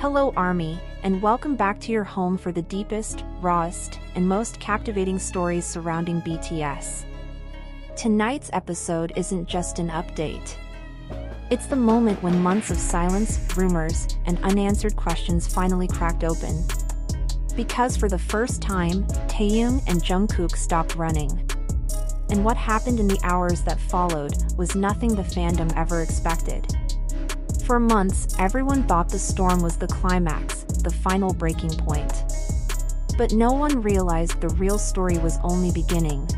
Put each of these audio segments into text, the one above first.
Hello Army, and welcome back to your home for the deepest, rawest, and most captivating stories surrounding BTS. Tonight's episode isn't just an update. It's the moment when months of silence, rumors, and unanswered questions finally cracked open. Because for the first time, Taehyung and Jungkook stopped running. And what happened in the hours that followed was nothing the fandom ever expected. For months, everyone thought the storm was the climax, the final breaking point. But no one realized the real story was only beginning.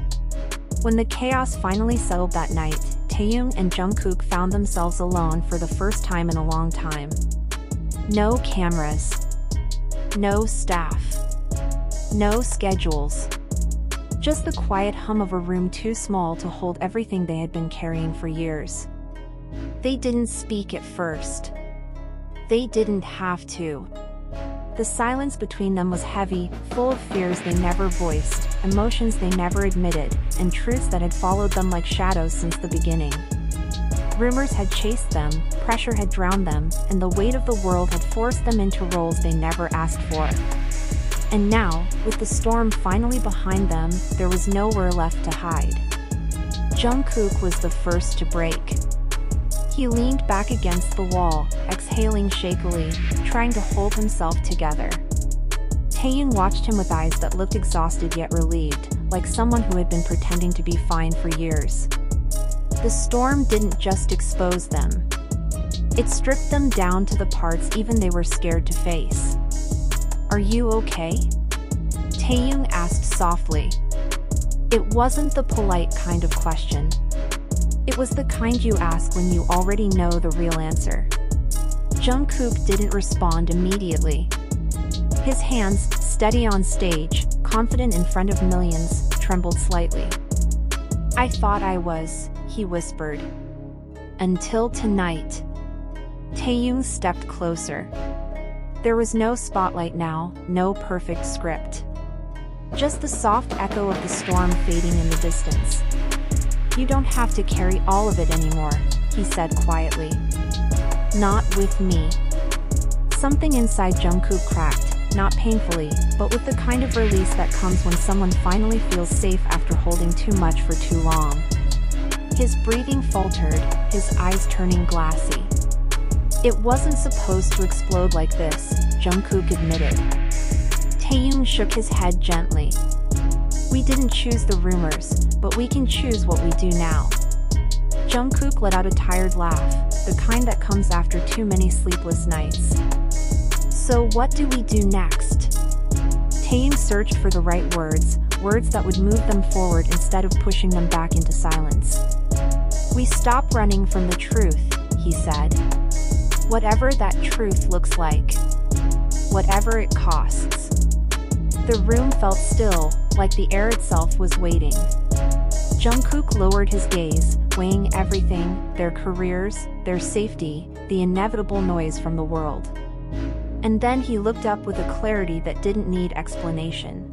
When the chaos finally settled that night, Taehyung and Jungkook found themselves alone for the first time in a long time. No cameras. No staff. No schedules. Just the quiet hum of a room too small to hold everything they had been carrying for years. They didn't speak at first. They didn't have to. The silence between them was heavy, full of fears they never voiced, emotions they never admitted, and truths that had followed them like shadows since the beginning. Rumors had chased them, pressure had drowned them, and the weight of the world had forced them into roles they never asked for. And now, with the storm finally behind them, there was nowhere left to hide. Jungkook was the first to break. He leaned back against the wall, exhaling shakily, trying to hold himself together. Taehyung watched him with eyes that looked exhausted yet relieved, like someone who had been pretending to be fine for years. The storm didn't just expose them. It stripped them down to the parts even they were scared to face. "Are you okay?" Taehyung asked softly. It wasn't the polite kind of question. It was the kind you ask when you already know the real answer. Jungkook didn't respond immediately. His hands, steady on stage, confident in front of millions, trembled slightly. "I thought I was," he whispered. "Until tonight." Taehyung stepped closer. There was no spotlight now, no perfect script. Just the soft echo of the storm fading in the distance. "You don't have to carry all of it anymore," he said quietly. "Not with me." Something inside Jungkook cracked, not painfully, but with the kind of release that comes when someone finally feels safe after holding too much for too long. His breathing faltered, his eyes turning glassy. "It wasn't supposed to explode like this," Jungkook admitted. Taehyung shook his head gently. "We didn't choose the rumors, but we can choose what we do now." Jungkook let out a tired laugh, the kind that comes after too many sleepless nights. "So what do we do next?" Taehyung searched for the right words, words that would move them forward instead of pushing them back into silence. "We stop running from the truth," he said. "Whatever that truth looks like. Whatever it costs." The room felt still, like the air itself was waiting. Jungkook lowered his gaze, weighing everything, their careers, their safety, the inevitable noise from the world. And then he looked up with a clarity that didn't need explanation.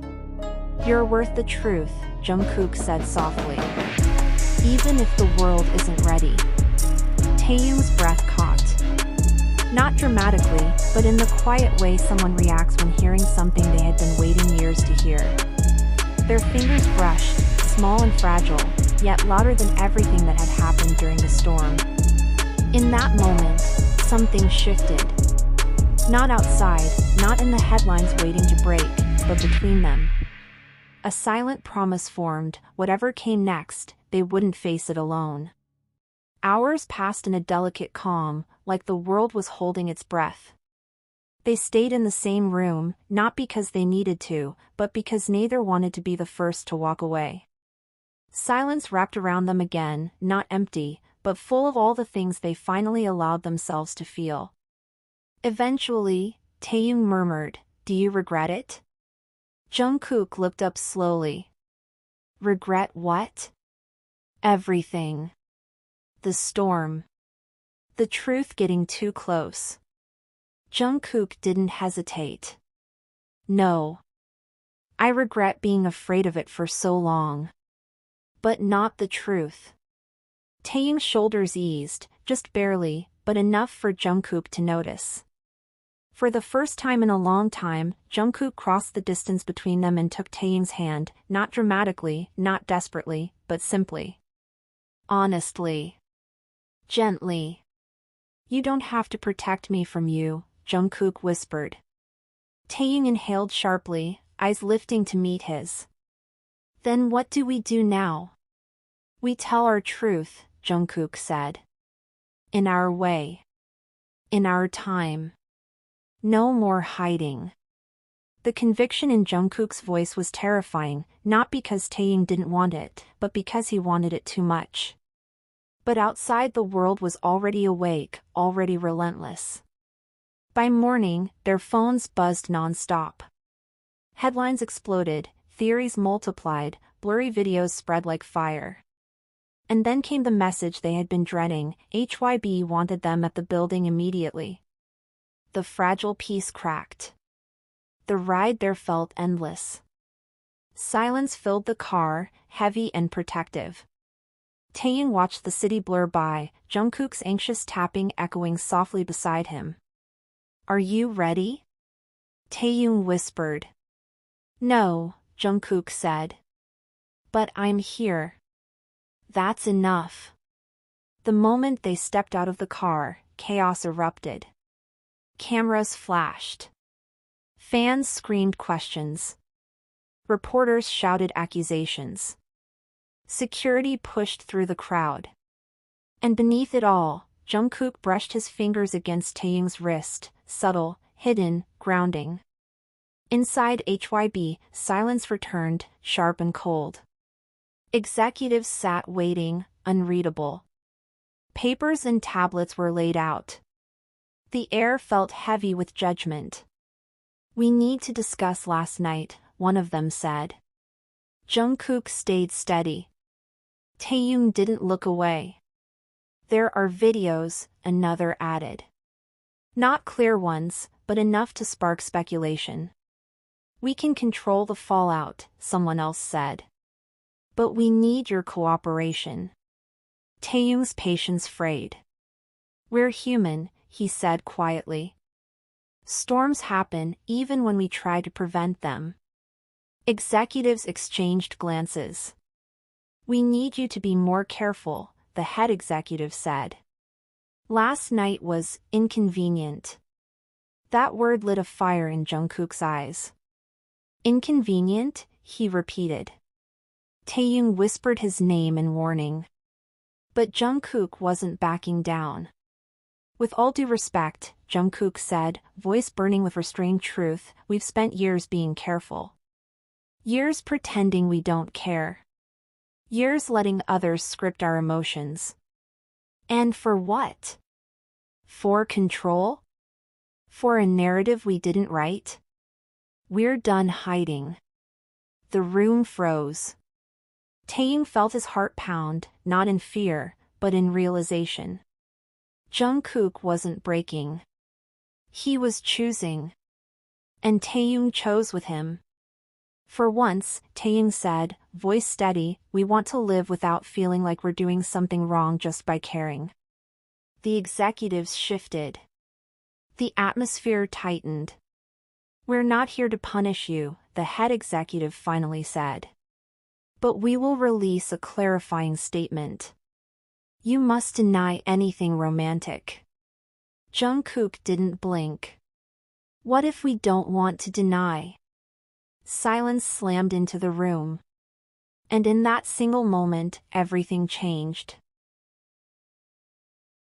"You're worth the truth," Jungkook said softly. "Even if the world isn't ready." Taehyung's breath caught. Not dramatically, but in the quiet way someone reacts when hearing something they had been waiting years to hear. Their fingers brushed, small and fragile, yet louder than everything that had happened during the storm. In that moment, something shifted. Not outside, not in the headlines waiting to break, but between them. A silent promise formed, whatever came next, they wouldn't face it alone. Hours passed in a delicate calm, like the world was holding its breath. They stayed in the same room, not because they needed to, but because neither wanted to be the first to walk away. Silence wrapped around them again, not empty, but full of all the things they finally allowed themselves to feel. Eventually, Taehyung murmured, "Do you regret it?" Jungkook looked up slowly. "Regret what?" "Everything. The storm. The truth getting too close." Jungkook didn't hesitate. "No. I regret being afraid of it for so long. But not the truth." Taehyung's shoulders eased, just barely, but enough for Jungkook to notice. For the first time in a long time, Jungkook crossed the distance between them and took Taehyung's hand, not dramatically, not desperately, but simply. Honestly. Gently. You don't have to protect me from you, Jungkook whispered. Taehyung inhaled sharply, eyes lifting to meet his. Then what do we do now? We tell our truth, Jungkook said. In our way. In our time. No more hiding. The conviction in Jungkook's voice was terrifying, not because Taehyung didn't want it, but because he wanted it too much. But outside the world was already awake, already relentless. By morning, their phones buzzed non-stop. Headlines exploded, theories multiplied, blurry videos spread like fire. And then came the message they had been dreading: HYB wanted them at the building immediately. The fragile peace cracked. The ride there felt endless. Silence filled the car, heavy and protective. Taehyung watched the city blur by, Jungkook's anxious tapping echoing softly beside him. Are you ready? Taehyung whispered. No, Jungkook said. But I'm here. That's enough. The moment they stepped out of the car, chaos erupted. Cameras flashed. Fans screamed questions. Reporters shouted accusations. Security pushed through the crowd. And beneath it all, Jungkook brushed his fingers against Taehyung's wrist, subtle, hidden, grounding. Inside HYB, silence returned, sharp and cold. Executives sat waiting, unreadable. Papers and tablets were laid out. The air felt heavy with judgment. We need to discuss last night, one of them said. Jungkook stayed steady. Taehyung didn't look away. There are videos, another added. Not clear ones, but enough to spark speculation. We can control the fallout, someone else said. But we need your cooperation. Taehyung's patience frayed. We're human, he said quietly. Storms happen even when we try to prevent them. Executives exchanged glances. We need you to be more careful, the head executive said. Last night was inconvenient. That word lit a fire in Jungkook's eyes. Inconvenient, he repeated. Taehyung whispered his name in warning. But Jungkook wasn't backing down. With all due respect, Jungkook said, voice burning with restrained truth, we've spent years being careful. Years pretending we don't care. Years letting others script our emotions. And for what? For control? For a narrative we didn't write? We're done hiding. The room froze. Taehyung felt his heart pound, not in fear, but in realization. Jungkook wasn't breaking. He was choosing. And Taehyung chose with him. For once, Taehyung said, voice steady, we want to live without feeling like we're doing something wrong just by caring. The executives shifted. The atmosphere tightened. We're not here to punish you, the head executive finally said. But we will release a clarifying statement. You must deny anything romantic. Jungkook didn't blink. What if we don't want to deny? Silence slammed into the room. And in that single moment, everything changed.